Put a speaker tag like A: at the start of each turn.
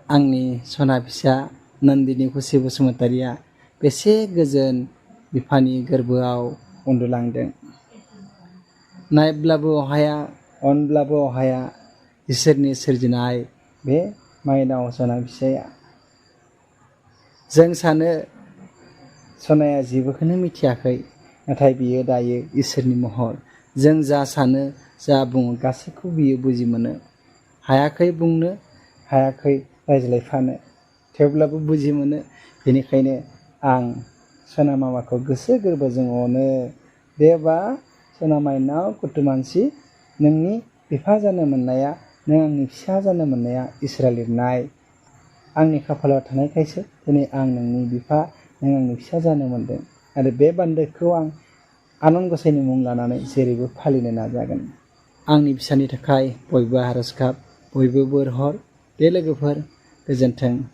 A: आंनि सना फिसा नन्दिनि खुसि बसुमतारिया बेसे गोजोन बिफानि गोरबोआव उन्दुलांदों। नायब्लाबो अहाया अनब्लाबो अहाया इसोरनि सोरजिनाय बे माइनाव सना फिसाया। जों सानो सनाया जेबोखौनो मिथियाखै, नाथाय बियो दायो इसोरनि महर। जों जा सानो जा बुङो गासैखौ बियो बुजि मोनो। हायाखै बुंनो, हायाखै रायज्लायफानो, थेवब्लाबो बुजि मोनो। बेनिखायनो आं सना मामाखौ गोसो गोरबोजों अनो। देबा सना माइनाव कुथुमानसि, नोंनि बिफा जानो मोननाया, नों आंनि फिसा जानो मोननाया इसोरा लिरनाय। आंनि खाफालाव थानायखायसो दिनै आं नोंनि बिफा, नों आंनि फिसा जानो मोनदों। आरो बे बान्दोखौ आं आनान गसाइनि मुं लानानै जेरैबो फालिनो नाजागोन। आंनि फिसानि थाखाय बयबो आरज गाब, बयबो बोर हर। दे लोगोफोर, गोजोन्थों।